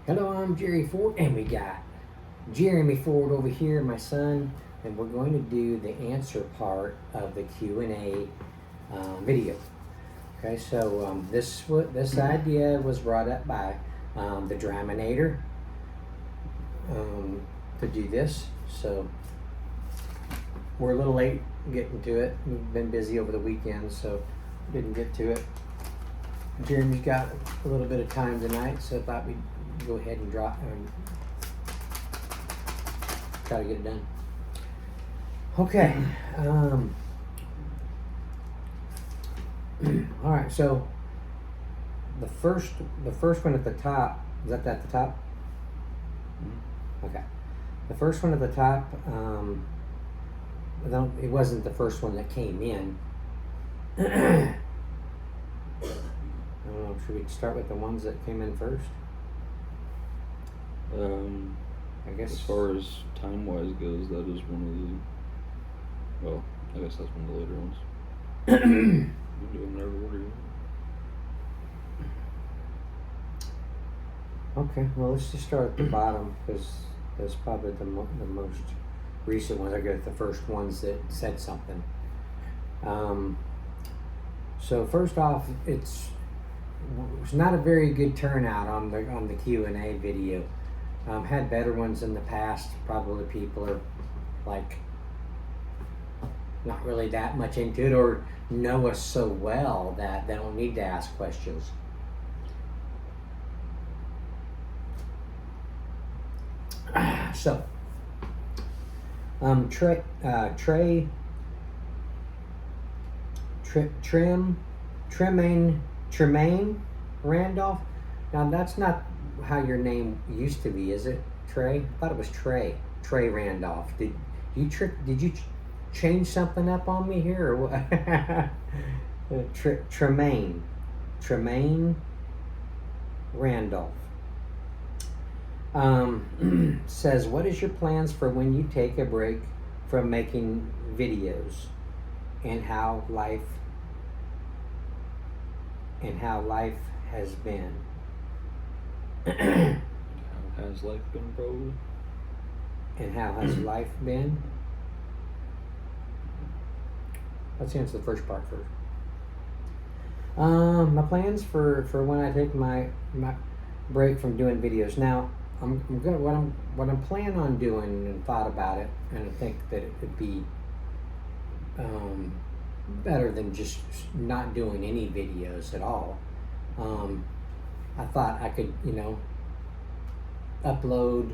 Hello, I'm Jerry Ford, and we got Jeremy Ford over here, my son, and we're going to do the answer part of the Q&A video. Okay, so this idea was brought up by the Draminator to do this. So we're a little late getting to it. We've been busy over the weekend, so didn't get to it. Jeremy's got a little bit of time tonight, so I thought we'd go ahead and try to get it done. Okay. All right. So the first one at the top, is that at the top? Okay. The first one at the top. It wasn't the first one that came in. I don't know. Should we start with the ones that came in first? I guess as far as time wise goes, that is one of the. Well, I guess that's one of the later ones. You do them in every order. Okay, well, let's just start at the bottom because that's probably the most recent ones. I got the first ones that said something. So first off, it's not a very good turnout on the Q&A video. Had better ones in the past. Probably people are like not really that much into it or know us so well that they don't need to ask questions. So, Tremaine Randolph. Now that's not how your name used to be, is it? Trey? I thought it was Trey Randolph. Did you change something up on me here or what? Tremaine Randolph says, what is your plans for when you take a break from making videos and how life has been? How has life been, probably? And how has life been? Let's answer the first part first. My plans for when I take my break from doing videos. Now, what I'm planning on doing and thought about it, and I think that it would be better than just not doing any videos at all. I thought I could, upload,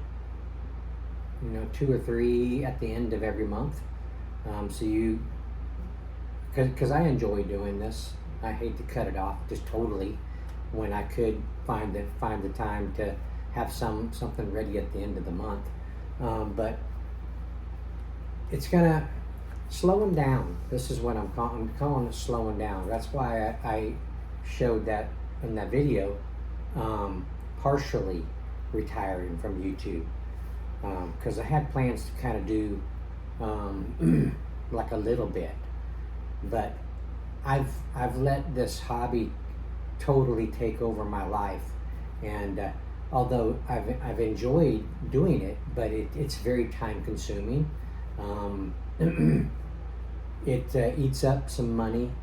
2 or 3 at the end of every month. Because I enjoy doing this. I hate to cut it off just totally when I could find the time to have something ready at the end of the month. But it's gonna slowing down. This is what I'm calling it, slowing down. That's why I showed that in that video, partially retiring from YouTube, because I had plans to kind of do like a little bit, but I've let this hobby totally take over my life, and although I've enjoyed doing it, but it's very time consuming. It eats up some money,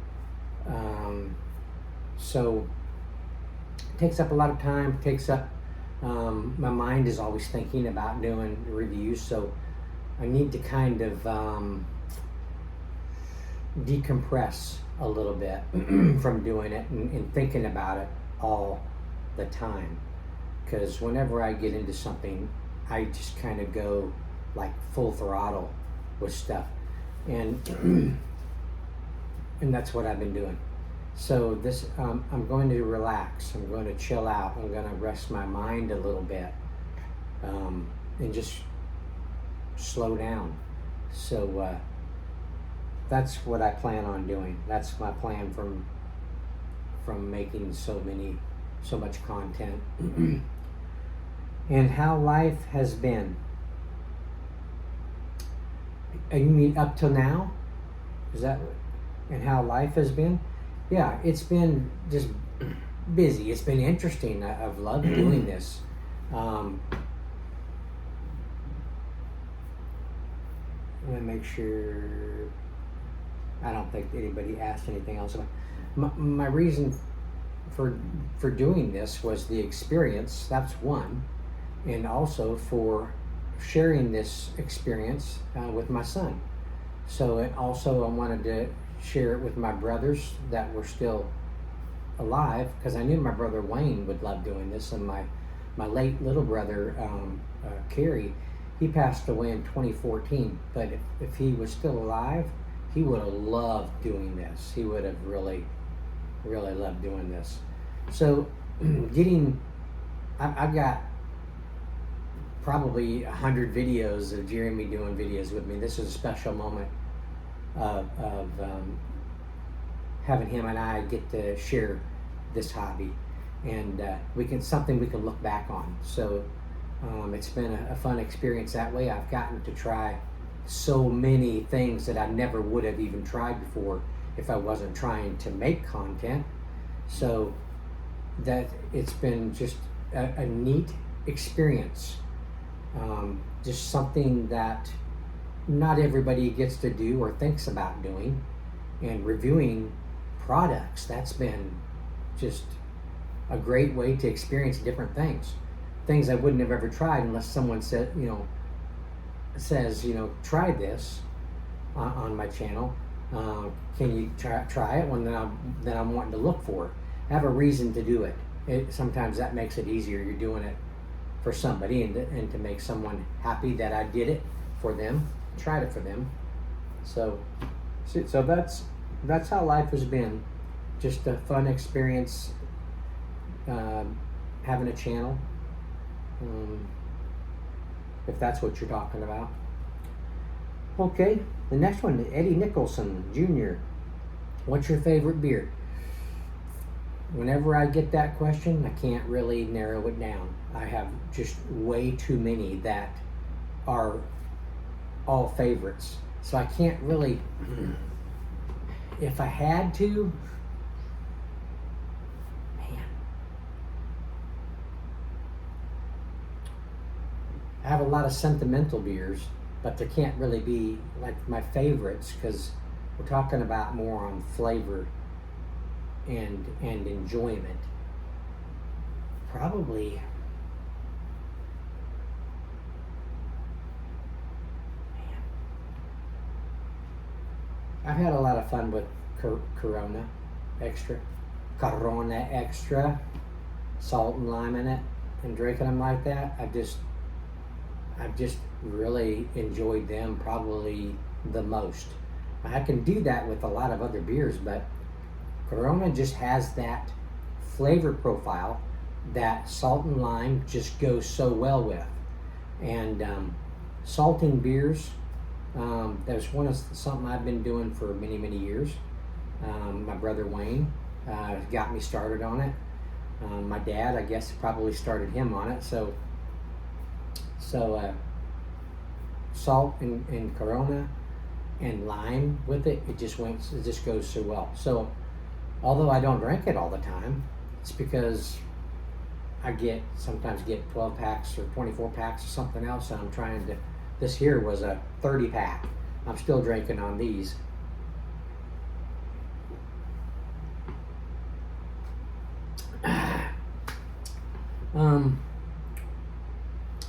so it takes up a lot of time. Takes up my mind is always thinking about doing reviews, so I need to kind of decompress a little bit from doing it and thinking about it all the time. Because whenever I get into something, I just kind of go like full throttle with stuff, and that's what I've been doing. So this, I'm going to relax. I'm going to chill out. I'm going to rest my mind a little bit, and just slow down. So that's what I plan on doing. That's my plan from making so much content. And how life has been. You mean up till now? Is that? And how life has been? Yeah, it's been just busy. It's been interesting. I've loved doing this. Let me make sure. I don't think anybody asked anything else. My reason for doing this was the experience. That's one, and also for sharing this experience with my son. So, and also I wanted to share it with my brothers that were still alive, because I knew my brother Wayne would love doing this, and my late little brother Kerry, he passed away in 2014. But if he was still alive, he would have loved doing this. He would have really loved doing this. So I've got probably 100 videos of Jeremy doing videos with me. This is a special moment of having him and I get to share this hobby, and something we can look back on. So it's been a fun experience that way. I've gotten to try so many things that I never would have even tried before if I wasn't trying to make content. So that it's been just a neat experience. Just something that not everybody gets to do or thinks about doing. And reviewing products, that's been just a great way to experience different things I wouldn't have ever tried unless someone says try this on my channel. Can you try it? When then I'm wanting to look for it. I have a reason to do it. Sometimes that makes it easier. You're doing it for somebody, and to make someone happy that I did it for them, tried it for them. So that's how life has been. Just a fun experience, having a channel, if that's what you're talking about. Okay, the next one, Eddie Nicholson Jr. What's your favorite beer? Whenever I get that question, I can't really narrow it down. I have just way too many that are all favorites. So I can't really, if I had to, man. I have a lot of sentimental beers, but there can't really be like my favorites, because we're talking about more on flavor and enjoyment. Probably, man, I've had a lot of fun with Corona Extra, salt and lime in it, and drinking them like that. I've just really enjoyed them probably the most. I can do that with a lot of other beers, but Corona just has that flavor profile that salt and lime just goes so well with. And salting beers, that's something I've been doing for many years. My brother Wayne got me started on it. My dad, I guess, probably started him on it. So salt and Corona and lime with it, it just goes so well. So although I don't drink it all the time, it's because I sometimes get 12 packs or 24 packs or something else, and I'm trying to. This here was a 30 pack. I'm still drinking on these.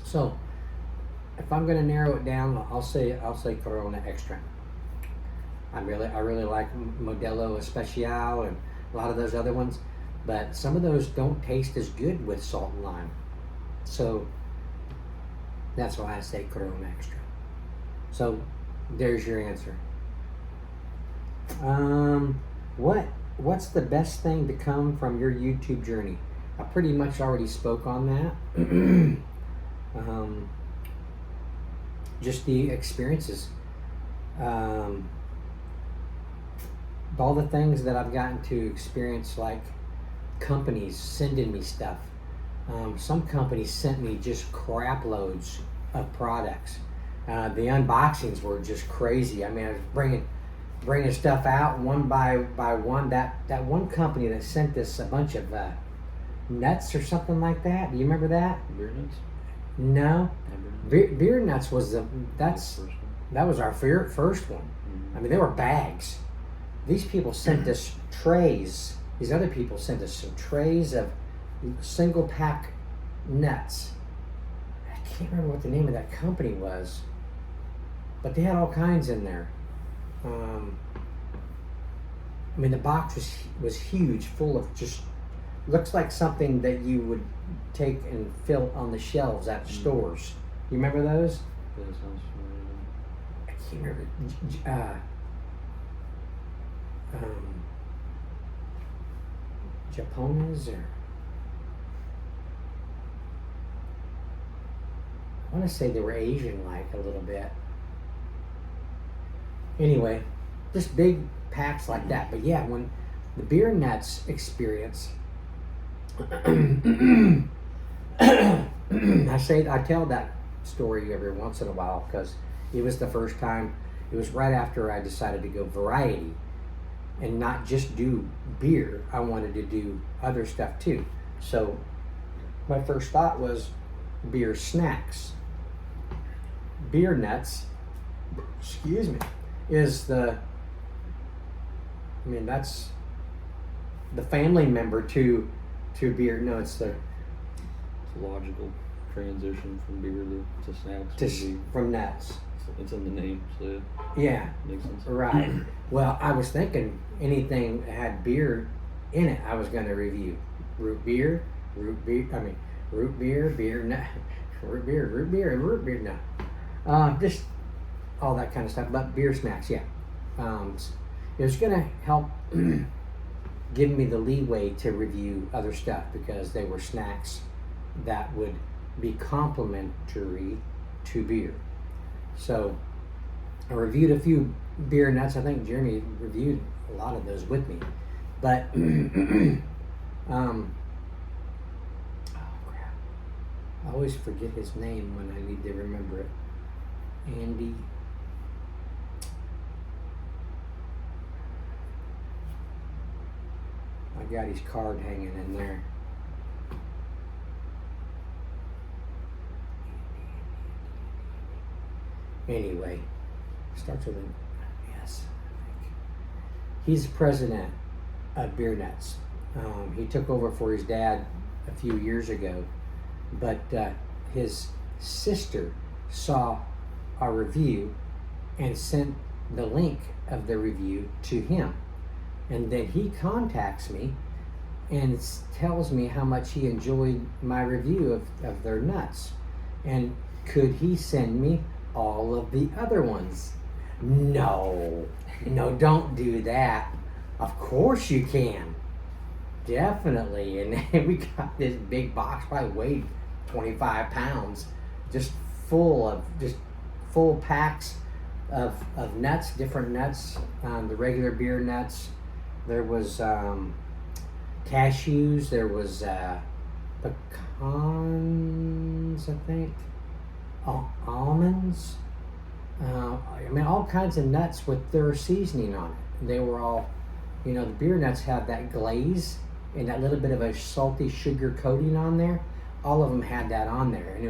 So if I'm going to narrow it down, I'll say Corona Extra. I really like Modelo Especial and a lot of those other ones, but some of those don't taste as good with salt and lime. So that's why I say Corona Extra. So there's your answer. What's the best thing to come from your YouTube journey? I pretty much already spoke on that. Just the experiences. All the things that I've gotten to experience, like companies sending me stuff. Some companies sent me just crap loads of products. The unboxings were just crazy. I mean, I was bringing stuff out one by one. That one company that sent us a bunch of Nuts or something like that. Do you remember that? Beer nuts? No. Beer nuts was That's the first one. that was our first one. Mhm. I mean, they were bags. These people sent us trays. These other people sent us some trays of single pack nuts. I can't remember what the name of that company was, but they had all kinds in there. I mean, the box was huge, full of just looks like something that you would take and fill on the shelves at stores. You remember those? That sounds familiar. I can't remember. Japonas or I want to say they were Asian like a little bit. Anyway, just big packs like that. But yeah, when the beer nuts experience, I tell that story every once in a while because it was the first time. It was right after I decided to go variety and not just do beer. I wanted to do other stuff too. So my first thought was beer snacks. Beer nuts, excuse me, is that's the family member to beer. No, it's It's a logical transition from beer to snacks. from nuts. It's in the name, so Yeah, it makes sense. right. Well, I was thinking anything that had beer in it, I was going to review. Root beer, beer nut, root beer nut. Just all that kind of stuff. But beer snacks, yeah. It was going to help give me the leeway to review other stuff because they were snacks that would be complementary to beer. So I reviewed a few beer nuts. I think Jeremy reviewed a lot of those with me. But oh crap. I always forget his name when I need to remember it. Andy. I got his card hanging in there. Anyway, starts with an S, I think. He's the president of Beer Nuts. He took over for his dad a few years ago, but his sister saw our review and sent the link of the review to him. And then he contacts me and tells me how much he enjoyed my review of their nuts. And could he send me all of the other ones? No, don't do that. Of course you can. Definitely. And we got this big box, probably weighed 25 pounds, just full packs of nuts, different nuts, the regular beer nuts. There was cashews, there was pecans, I think, almonds. All kinds of nuts with their seasoning on it. They were all, the beer nuts have that glaze and that little bit of a salty sugar coating on there. All of them had that on there, and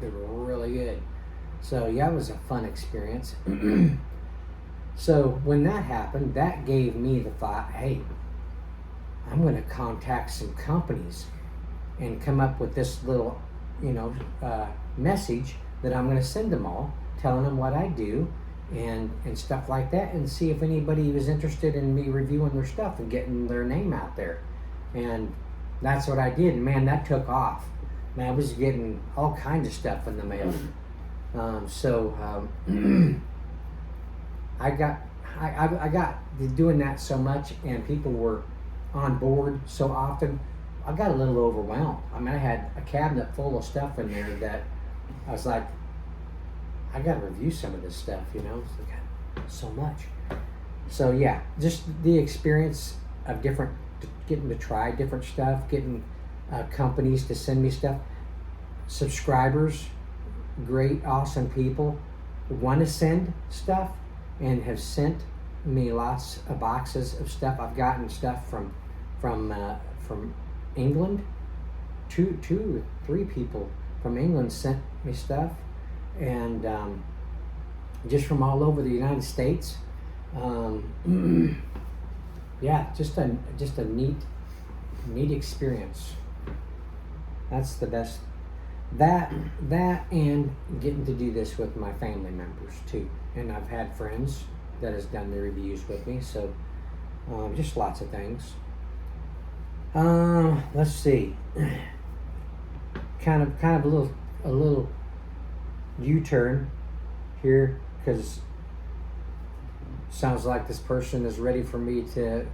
they were really good. So yeah, it was a fun experience. So when that happened, that gave me the thought, hey, I'm going to contact some companies and come up with this little, message that I'm going to send them all, telling them what I do and stuff like that, and see if anybody was interested in me reviewing their stuff and getting their name out there. And that's what I did. And man, that took off. Man, I was getting all kinds of stuff in the mail. I got doing that so much, and people were on board so often. I got a little overwhelmed. I had a cabinet full of stuff in there that I was like, I got to review some of this stuff, It's like, so much. So yeah, just the experience of getting to try different stuff, getting companies to send me stuff, subscribers, great, awesome people who want to send stuff and have sent me lots of boxes of stuff. I've gotten stuff from England, two, three people from England sent me stuff, and just from all over the United States. Yeah, just a neat experience. That's the best. That and getting to do this with my family members too, and I've had friends that has done the reviews with me. So just lots of things. Let's see. Kind of a little U-turn here, because sounds like this person is ready for me to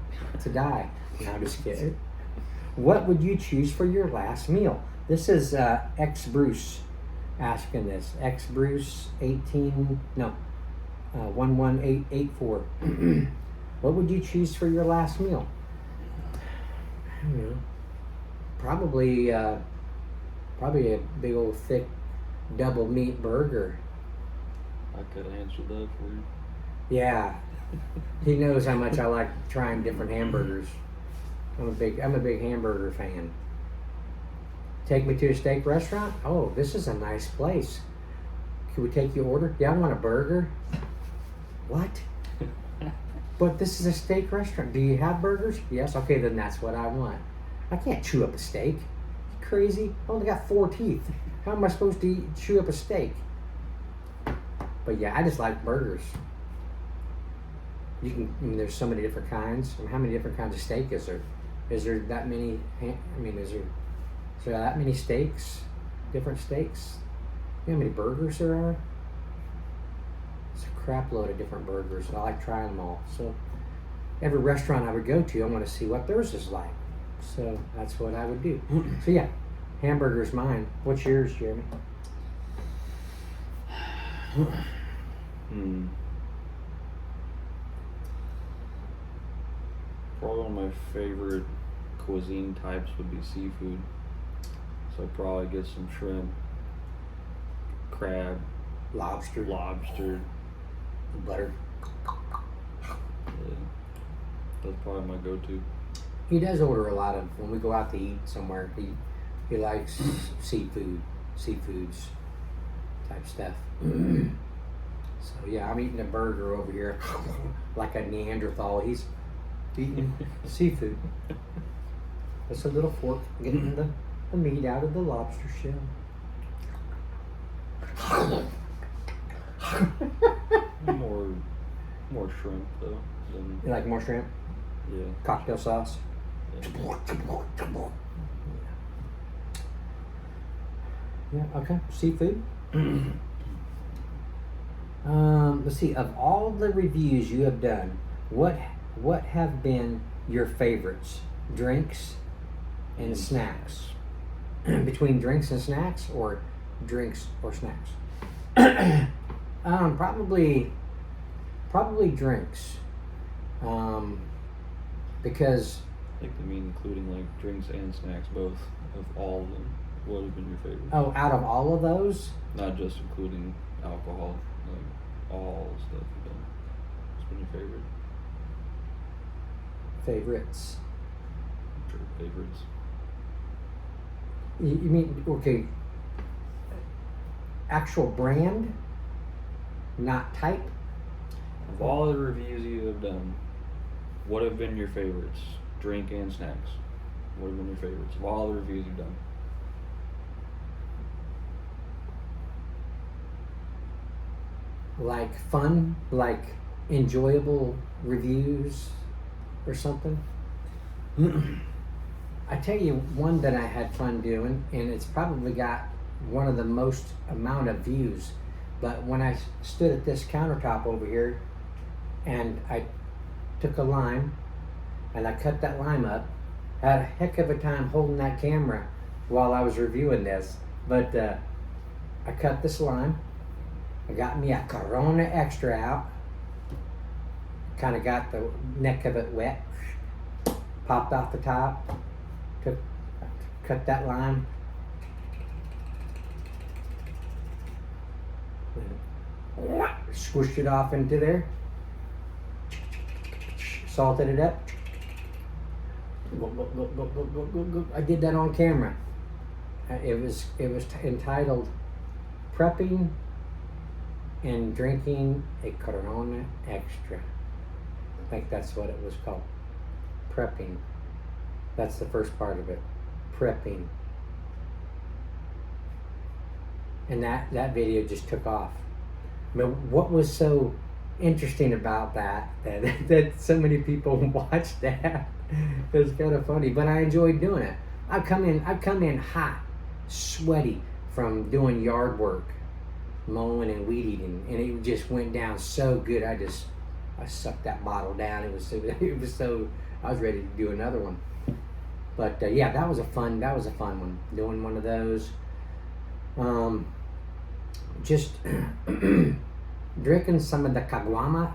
die. No, I'm just kidding. What would you choose for your last meal? This is X Bruce asking this. X Bruce 11884. What would you choose for your last meal? I don't know. Probably a big old thick double meat burger. I could answer that for you. Yeah. He knows how much I like trying different hamburgers. I'm a big hamburger fan. Take me to a steak restaurant? Oh, this is a nice place. Can we take your order? Yeah, I want a burger. What? But this is a steak restaurant. Do you have burgers? Yes. Okay, then that's what I want. I can't chew up a steak. You crazy? I only got 4 teeth. How am I supposed to chew up a steak? But yeah, I just like burgers. There's so many different kinds. How many different kinds of steak is there? Is there that many? Is there that many steaks? Different steaks? You know how many burgers there are? It's a crap load of different burgers. I like trying them all. So every restaurant I would go to, I want to see what theirs is like. So that's what I would do. So yeah, hamburger's mine. What's yours, Jeremy? Probably one of my favorite cuisine types would be seafood. So I'd probably get some shrimp, crab, Lobster. Butter. Yeah, that's probably my go-to. He does order a lot of, when we go out to eat somewhere, he likes seafoods type stuff. So yeah, I'm eating a burger over here like a Neanderthal. He's eating seafood. That's a little fork getting the meat out of the lobster shell. More shrimp though. You like more shrimp? Yeah. Cocktail sauce? Yeah, okay. Seafood. Let's see. Of all the reviews you have done, what have been your favorites? Drinks and snacks. Between drinks and snacks, or drinks or snacks? Probably drinks. Because I think they mean including like drinks and snacks, both of all of them. What have been your favorite? out of all of those, Not just including alcohol, like all stuff you've done. What's been your favorite? favorites. Sure, favorites. You mean, okay, actual brand, not type? Of all the reviews you have done, what have been your favorites? Drink and snacks. What have been your favorites of all the reviews you've done? Like fun, like enjoyable reviews or something? I tell you one that I had fun doing, and it's probably got one of the most amount of views. But when I stood at this countertop over here, and I took a lime, and I cut that lime up, I had a heck of a time holding that camera while I was reviewing this. But I cut this lime, I got me a Corona Extra out, kind of got the neck of it wet, popped off the top, cut that lime, squished it off into there, salted it up. I did that on camera. It was entitled "Prepping and Drinking a Corona Extra." I think that's what it was called. Prepping. That's the first part of it. Prepping. And that video just took off. I mean, what was so interesting about that so many people watched that? It was kind of funny, but I enjoyed doing it. I come in hot, sweaty from doing yard work, mowing and weed eating, and it just went down so good. I sucked that bottle down. It was so I was ready to do another one. But yeah, that was a fun one. Doing one of those. Just drinking some of the caguama.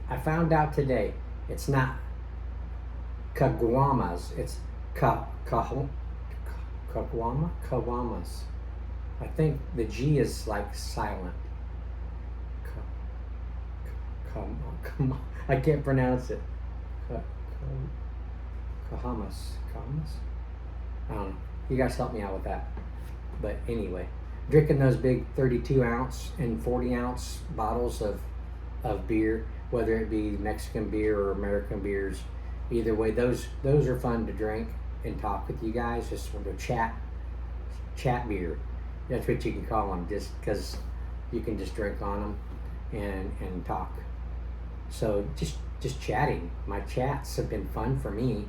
I found out today it's not caguamas. It's caguamas. I think the G is like silent. I can't pronounce it. Caguamas. I don't know. You guys help me out with that. But anyway, drinking those big 32 ounce and 40 ounce bottles of beer, whether it be Mexican beer or American beers, either way, those are fun to drink and talk with you guys. Just sort of chat beer. That's what you can call them, just because you can just drink on them and talk. So just chatting. My chats have been fun for me,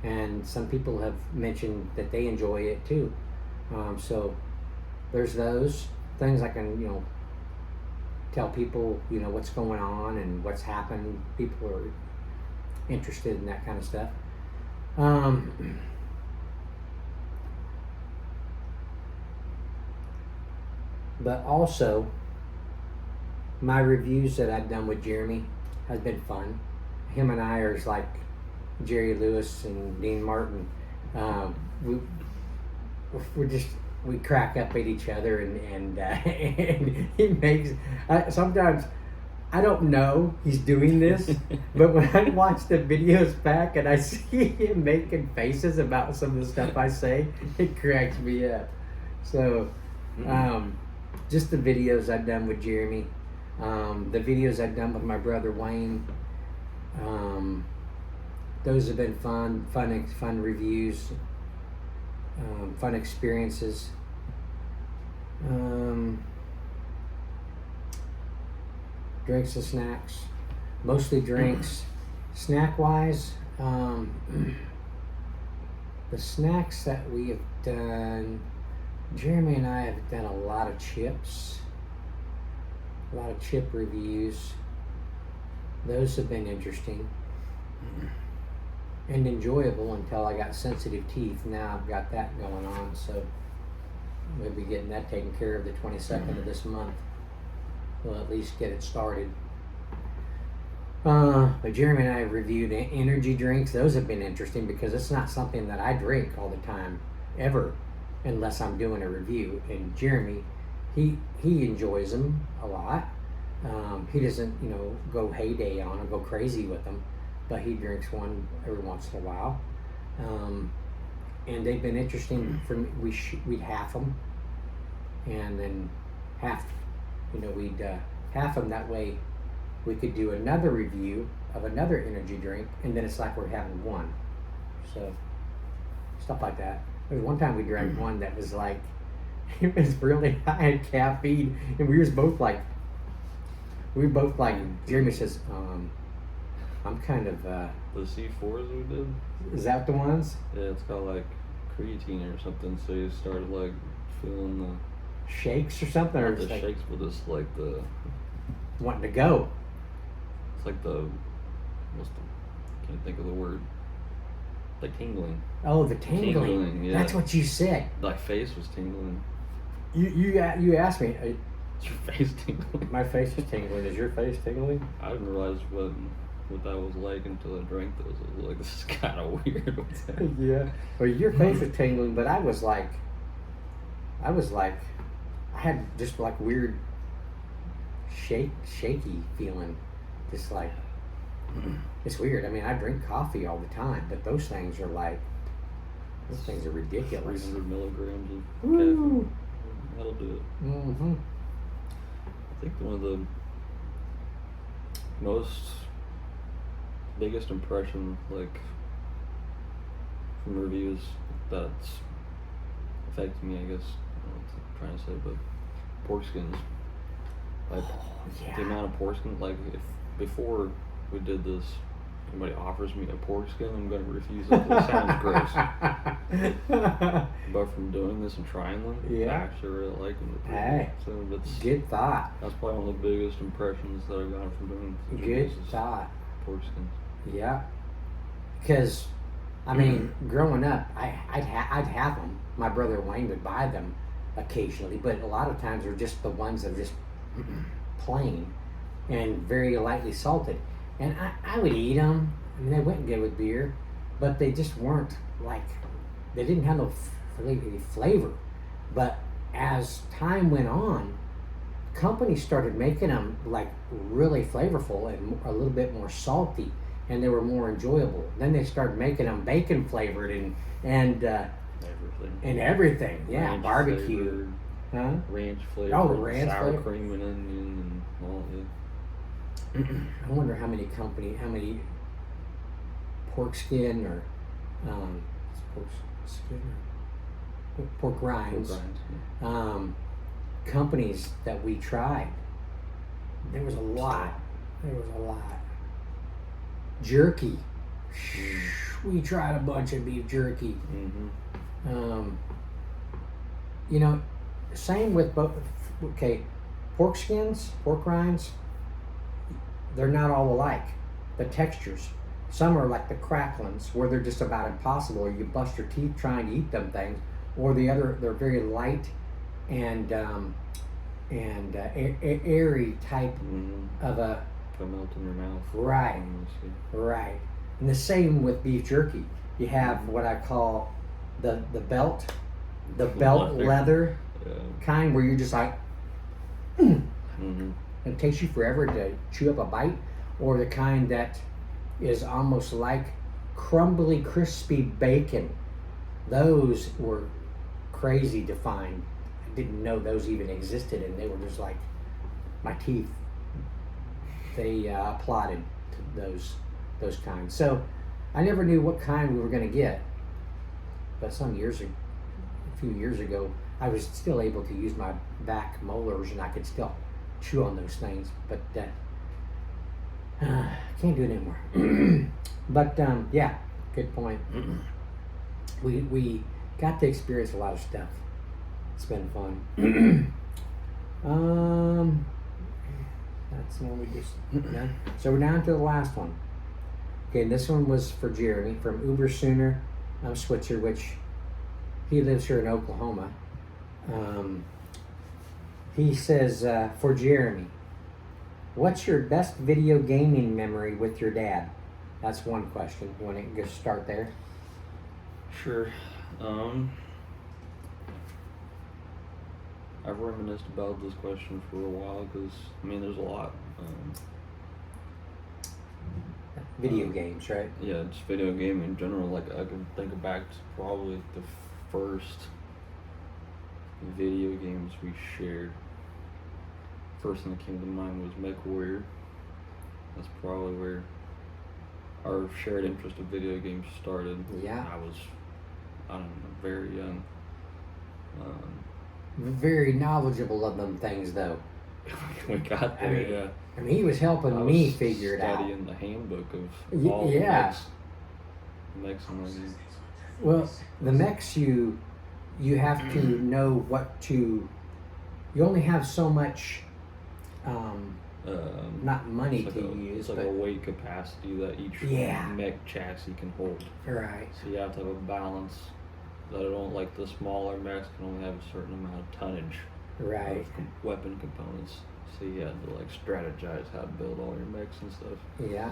and some people have mentioned that they enjoy it too. So there's those things I can, tell people, what's going on and what's happened. People are interested in that kind of stuff. But also, my reviews that I've done with Jeremy has been fun. Him and I are like Jerry Lewis and Dean Martin. We crack up at each other, and he makes. Sometimes I don't know he's doing this, but when I watch the videos back and I see him making faces about some of the stuff I say, it cracks me up. So, just the videos I've done with Jeremy, the videos I've done with my brother Wayne, those have been fun reviews. Fun experiences. Drinks and snacks. Mostly drinks. Snack wise, the snacks that we have done, Jeremy and I have done a lot of chips. A lot of chip reviews. Those have been interesting. And enjoyable until I got sensitive teeth. Now I've got that going on, so we'll be getting that taken care of the 22nd of this month. We'll at least get it started. But Jeremy and I have reviewed energy drinks. Those have been interesting because it's not something that I drink all the time, ever, unless I'm doing a review. And Jeremy, he enjoys them a lot. He doesn't, go heyday on them, go crazy with them. But he drinks one every once in a while, and they've been interesting for me. We'd half them, and then half, we'd half them. That way, we could do another review of another energy drink, and then it's like we're having one. So stuff like that. There was one time we drank one that was like, it was really high in caffeine, and we were both like, Jeremy says, I'm kind of the C4s we did. Is that the ones? Yeah, it's got like creatine or something. So you started like feeling the shakes or something, or the shakes, but it's like the wanting to go. It's like can't think of the word. Like tingling. Oh, the tingling. Yeah. That's what you said. My face was tingling. You asked me. Is your face tingling? My face is tingling. Is your face tingling? I didn't realize what that was like until I drank those. I was like, this is kind of weird. Yeah. Well, your face was tingling, but I was like, I had just like weird shaky feeling. Just like, it's weird. I mean, I drink coffee all the time, but those things are like, Those things are ridiculous. 300 milligrams of Woo. caffeine. That'll do it. Mm-hmm. I think one of the biggest impression, like, from reviews that's affected me, I guess, I don't know what I'm trying to say, but pork skins. Like, Yeah. the amount of pork skins, like, if before we did this, somebody offers me a pork skin, I'm going to refuse it. It sounds gross. But from doing this and trying them, Yeah. I actually really like them. Hey. So Good thought. that's probably one of the biggest impressions that I've gotten from doing this. Good thought. Pork skins. Yeah. Because, I mean, growing up, I'd have them. My brother Wayne would buy them occasionally, but a lot of times they're just the ones that are just plain and very lightly salted. And I would eat them. I mean, they went good with beer, but they just weren't like, they didn't have no flavor. But as time went on, companies started making them like really flavorful and a little bit more salty, and they were more enjoyable. Then they started making them bacon flavored and Everything. and everything. Yeah, Ranch barbecue. flavored, Huh? ranch flavor. Oh, ranch sour flavor. cream and onion and all that. I wonder how many pork skin or pork skin or pork rinds, companies that we tried. There was a lot. Jerky. We tried a bunch of beef jerky. Mm-hmm. You know, same with both. Okay, pork skins, pork rinds. They're not all alike. The textures. Some are like the cracklings, where they're just about impossible, or you bust your teeth trying to eat them things. Or the other, they're very light and airy type of a. Come melt in your mouth. Right. Right. And the same with beef jerky. You have what I call the belt leather kind, where you're just like. Mm-hmm. It takes you forever to chew up a bite, or the kind that is almost like crumbly, crispy bacon. Those were crazy to find. I didn't know those even existed, and they were just like my teeth. They applauded to those kinds. So I never knew what kind we were going to get, but a few years ago, I was still able to use my back molars, and I could still chew on those things, but can't do it anymore. But yeah, good point. We got to experience a lot of stuff. It's been fun. That's one we just done. So we're down to the last one. Okay, this one was for Jeremy from Uber Sooner, Switzer, which he lives here in Oklahoma. He says, for Jeremy, what's your best video gaming memory with your dad? That's one question. You want to just start there? Sure. I've reminisced about this question for a while because, I mean, there's a lot. Video games, right? Yeah, just video game in general. Like, I can think back to probably the first video games we shared. First thing that came to mind was MechWarrior. That's probably where our shared interest of video games started. Yeah. I don't know, very young. Very knowledgeable of them things, though. We got there, I mean, he was helping me figure it out. Studying the handbook of all the mechs and everything. Well, the mechs you have to know what to. You only have so much. Not money to use. It's like a weight capacity that each mech chassis can hold. Right. So you have to have a balance. That it don't, like the smaller mechs can only have a certain amount of tonnage. Right. Of weapon components. So you had to like strategize how to build all your mechs and stuff. Yeah.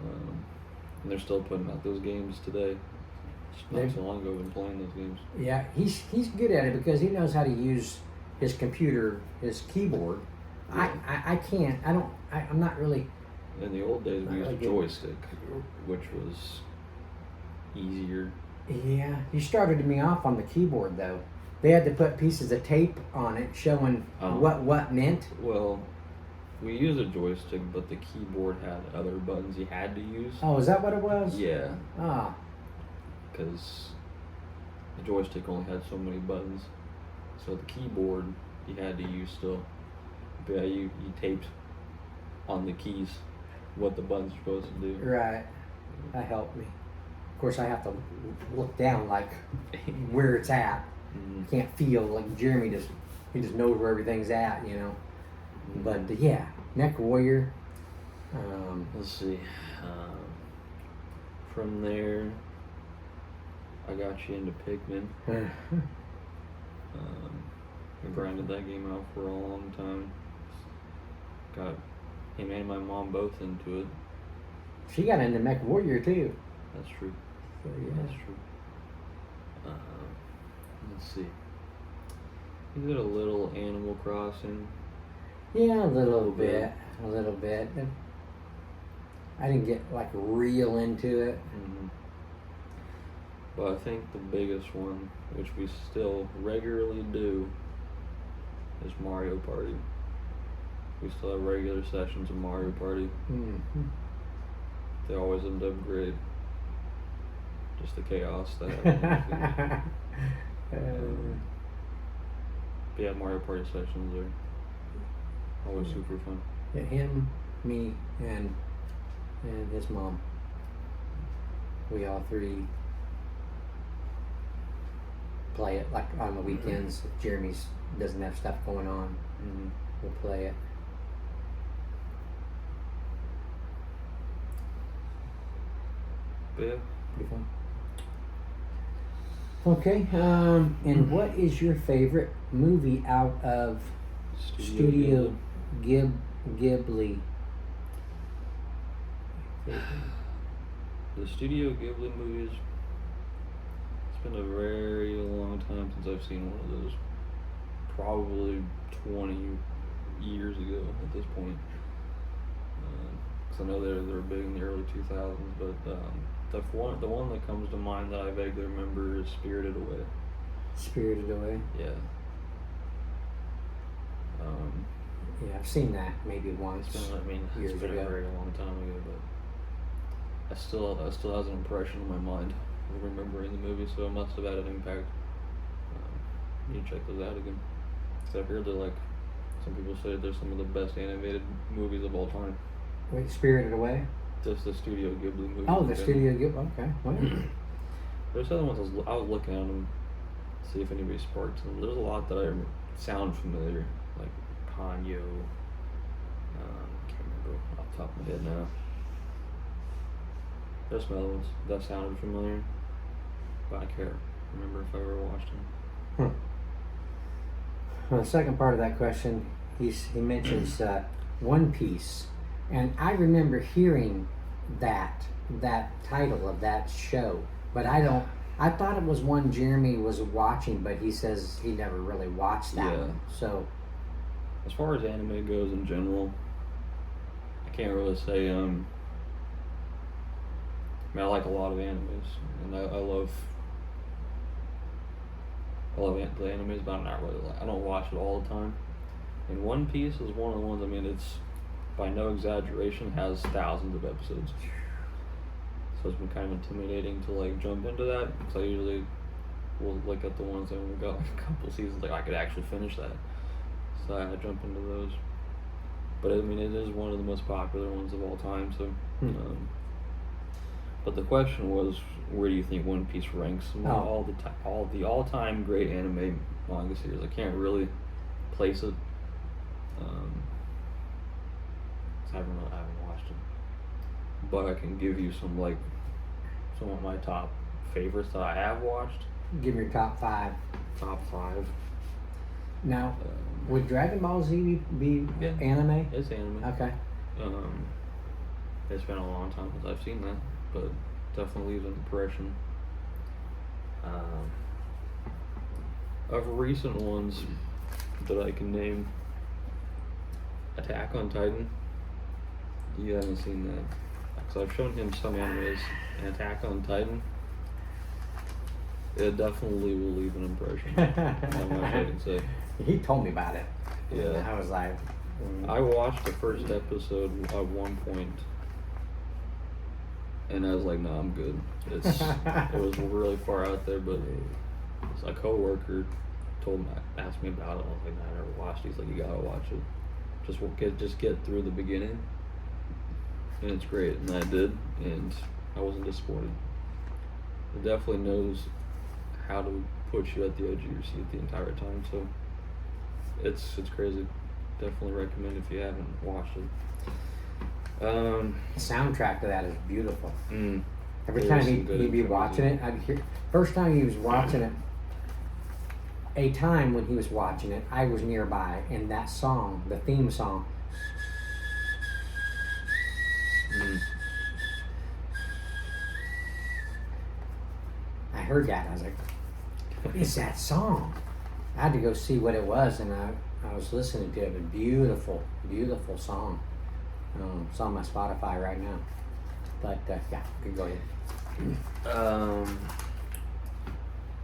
And they're still putting out those games today. Not so long ago, I've been playing those games. Yeah, he's good at it because he knows how to use his computer, his keyboard. Yeah. I can't. I'm not really. In the old days, we used a joystick, which was easier Yeah, you started me off on the keyboard though. They had to put pieces of tape on it showing what meant. Well, we used a joystick, but the keyboard had other buttons you had to use. Oh, is that what it was? Yeah. Ah. Because the joystick only had so many buttons, so the keyboard you had to use still. But yeah, you taped on the keys what the buttons were supposed to do. Right. That helped me. Of course, I have to look down like where it's at. Mm-hmm. Can't feel like Jeremy he just knows where everything's at, you know. Mm-hmm. But yeah, Neck Warrior. Let's see. From there, I got you into Pikmin. I grinded that game out for a long time. Got him and my mom both into it. She got into Mech Warrior too. That's true. So, yeah. That's true. Let's see. You did a little Animal Crossing. Yeah, a little bit. A little bit. I didn't get like real into it. Mm-hmm. But I think the biggest one, which we still regularly do, is Mario Party. We still have regular sessions of Mario Party. Mm-hmm. They always end up great. Just the chaos that happens. But yeah, Mario Party sessions are always super fun. Yeah, him, me, and his mom. We all three play it like on the weekends. If Jeremy's doesn't have stuff going on, we'll play it. But yeah, Pretty fun. Okay, and what is your favorite movie out of Studio Ghibli? The Studio Ghibli movies, it's been a very long time since I've seen one of those. Probably 20 years ago at this point. Because I know they're big in the early 2000s, but the one that comes to mind that I vaguely remember is Spirited Away. Spirited Away? Yeah. Yeah, I've seen that maybe once. It's been years a very long time ago, but I still has an impression in my mind of remembering the movie, so it must have had an impact. You check those out again. Because I've heard they're like, some people say they're some of the best animated movies of all time. Wait, Spirited Away? Just the Studio Ghibli movies. Oh, the Studio Ghibli. Okay. Well. There's other ones I was looking at them, see if anybody sparked them. There's a lot that sound familiar, like Ponyo. Can't remember off the top of my head now. There's some other ones that sounded familiar, but I can't remember if I ever watched them. Well, the second part of that question, he mentions One Piece, and I remember hearing that title of that show, but I thought it was one Jeremy was watching, but he says he never really watched that one. So, as far as anime goes in general, I can't really say. I mean, I like a lot of animes, and I love the animes, but I'm not really I don't watch it all the time. And One Piece is one of the ones. I mean, it's by no exaggeration has thousands of episodes, so it's been kind of intimidating to like jump into that, because I usually will look at the ones that we've got like a couple seasons, like I could actually finish that, so I jump into those. But I mean, it is one of the most popular ones of all time. So, but the question was, where do you think One Piece ranks among all the all-time great anime manga series? I can't really place it. I haven't watched them, but I can give you some of my top favorites that I have watched. give me your top five. Top five. Now, would Dragon Ball Z be anime? It's anime. Okay. It's been a long time since I've seen that, but definitely leaves an impression. Of recent ones that I can name, Attack on Titan. You haven't seen that, because I've shown him some animes, and Attack on Titan It definitely will leave an impression. Not much I can say. He told me about it. Yeah. And I was like, I watched the first episode at one point, and I was like, "No, I'm good." It was really far out there, but a coworker asked me about it. I was like, "No, I never watched it." He's like, "You gotta watch it. Just get through the beginning, and it's great." And I did, and I wasn't disappointed. It definitely knows how to put you at the edge of your seat the entire time. So it's crazy. Definitely recommend if you haven't watched it. the soundtrack to that is beautiful. Every There's time some he'd good be intros, watching yeah. it, I'd hear. First time he was watching it, a time when he was watching it, I was nearby, and that song, the theme song, I heard that. I was like, "What is that song?" I had to go see what it was, and I was listening to it. A beautiful, beautiful song. It's on my Spotify right now. But yeah, you can go ahead.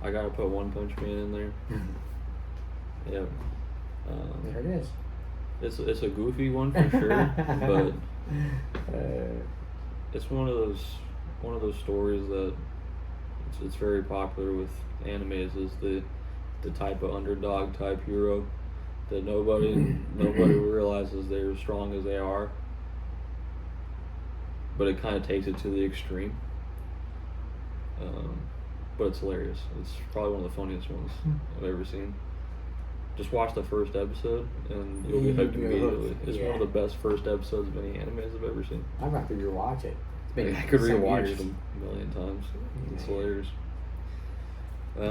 I gotta put One Punch Man in there. Yeah. There it is. It's a goofy one for sure, but it's one of those stories that it's very popular with animes, is the type of underdog type hero that nobody realizes they're as strong as they are, but it kind of takes it to the extreme. But it's hilarious. It's probably one of the funniest ones I've ever seen. Just watch the first episode and you'll be hooked immediately. It's one of the best first episodes of any animes I've ever seen. I'd have to rewatch it. It's been I could some rewatch years. it a million times. It's Yeah. hilarious. What are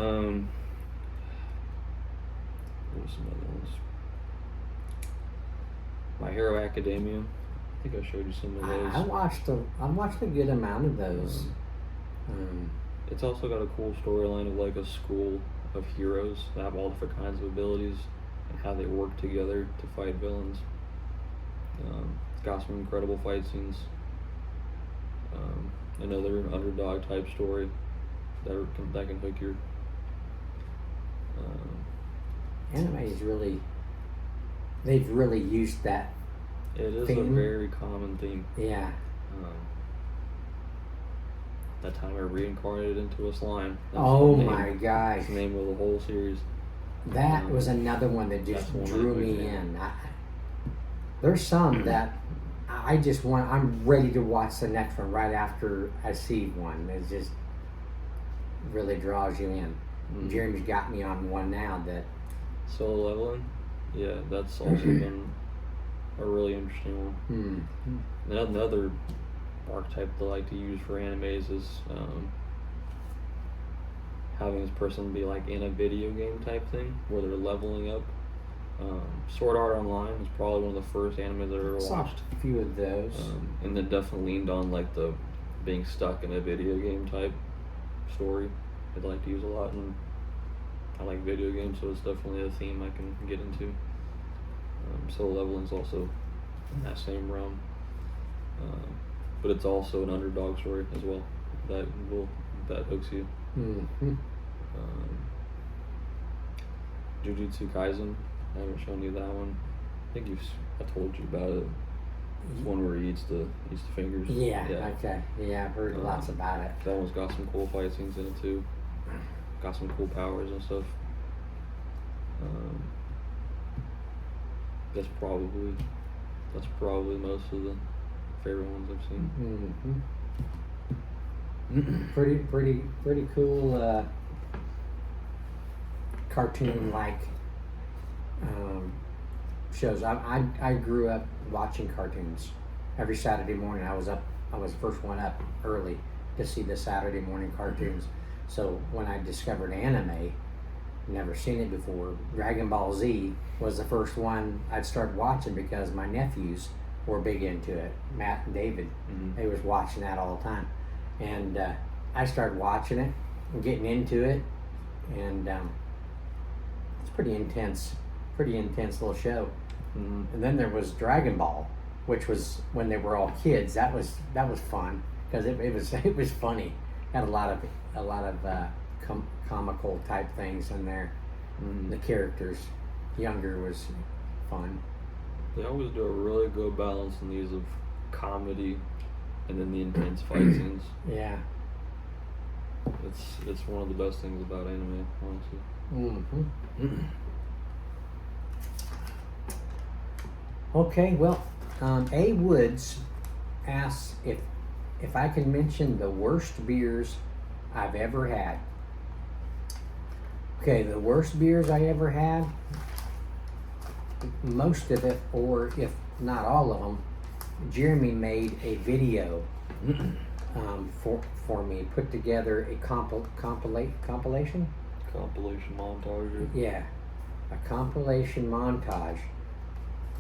some other ones? My Hero Academia. I think I showed you some of those. I watched a good amount of those. It's also got a cool storyline of like a school of heroes that have all different kinds of abilities and how they work together to fight villains. It's got some incredible fight scenes. Another underdog type story that can hook your. Anime is really, they've really used that. It is theme. a very common theme. Yeah. That time I reincarnated into a slime. Oh the my gosh. That's the name of the whole series. That was another one that just That's one drew that me hooked me. in. There's some that I'm ready to watch the next one right after I see one. It just really draws you in. Jeremy's got me on one now that. Solo Leveling? Yeah, that's also been a really interesting one. Another archetype they like to use for animes is having this person be like in a video game type thing where they're leveling up. Sword Art Online was probably one of the first animes I ever Saw watched. a few of those. And it definitely leaned on like the being stuck in a video game type story. I'd like to use a lot, and I like video games, so it's definitely a theme I can get into. Solo Leveling's also in that same realm, but it's also an underdog story as well that hooks you. Jujutsu Kaisen, I haven't shown you that one. I think I told you about it. It's one where he eats the fingers. Yeah. Okay. Yeah, I've heard lots about it. That one's got some cool fight scenes in it too. Got some cool powers and stuff. That's probably most of the favorite ones I've seen. Pretty cool cartoon-like shows. I grew up watching cartoons. Every Saturday morning I was the first one up early to see the Saturday morning cartoons. So when I discovered anime, never seen it before, Dragon Ball Z was the first one I'd start watching because my nephews were big into it. Matt and David, they was watching that all the time. And I started watching it and getting into it, and it's pretty intense little show. And then there was Dragon Ball, which was when they were all kids. That was fun because it was funny. Had a lot of comical type things in there. The characters. Younger was fun. They always do a really good balance in these of comedy and then the intense fight scenes. Yeah. It's one of the best things about anime, honestly. Okay, well, A. Woods asks if I can mention the worst beers I've ever had. Okay, the worst beers I ever had, most of it, or if not all of them, Jeremy made a video for me, put together a compilation? Compilation montage. Yeah, a compilation montage.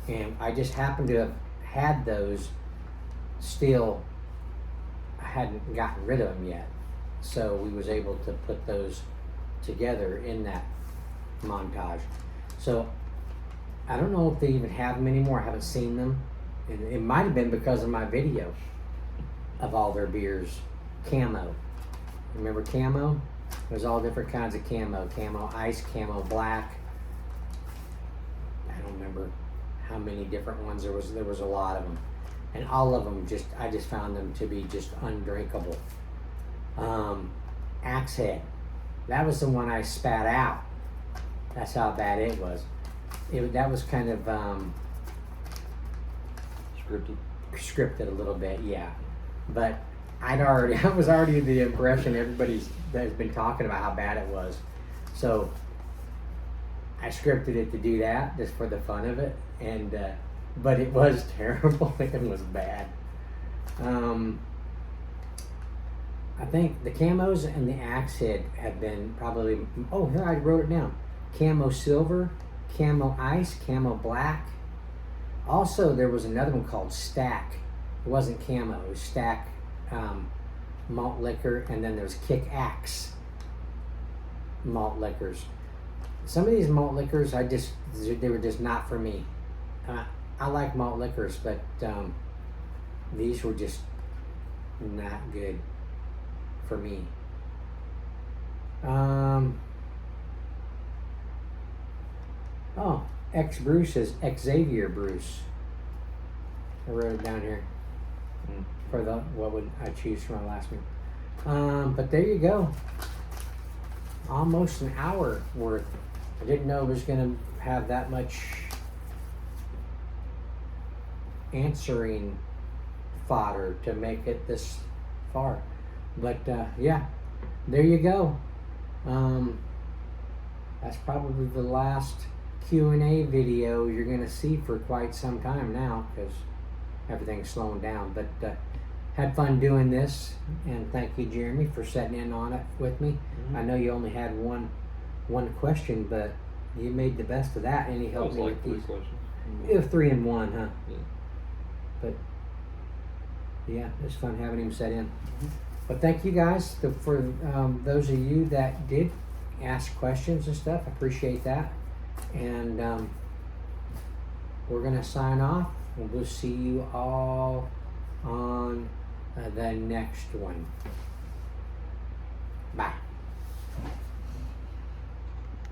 And I just happened to have had those still, I hadn't gotten rid of them yet. So we was able to put those together in that montage. So I don't know if they even have them anymore. I haven't seen them. And it might have been because of my video of all their beers. Camo. Remember camo? There's all different kinds of camo. Camo ice, camo black. I don't remember how many different ones there was. There was a lot of them. And all of them I just found them to be just undrinkable. Axe Head. That was the one I spat out. That's how bad it was. That was kind of scripted a little bit, yeah. But I was already the impression everybody's that's been talking about how bad it was. So I scripted it to do that just for the fun of it, and but it was terrible. It was bad. I think the camos and the Axe Head have been probably. Oh, here I wrote it down: camo silver, camo ice, camo black. Also, there was another one called Stack. It wasn't camo. It was Stack malt liquor, and then there's Kick Axe malt liquors. Some of these malt liquors, they were just not for me. I like malt liquors, but these were just not good for me. Bruce is Xavier Bruce. I wrote it down here for what would I choose for my last one. But there you go. Almost an hour worth. I didn't know it was going to have that much answering fodder to make it this far. But yeah, there you go. That's probably the last Q&A video you're going to see for quite some time now, because everything's slowing down. But had fun doing this, and thank you, Jeremy, for setting in on it with me. I know you only had one question, but you made the best of that, and he helped me with 3 these. questions. It was 3 in 1, huh? Yeah. But yeah, it was fun having him set in. But thank you guys for those of you that did ask questions and stuff. I appreciate that. And we're going to sign off, and we'll see you all on the next one. Bye.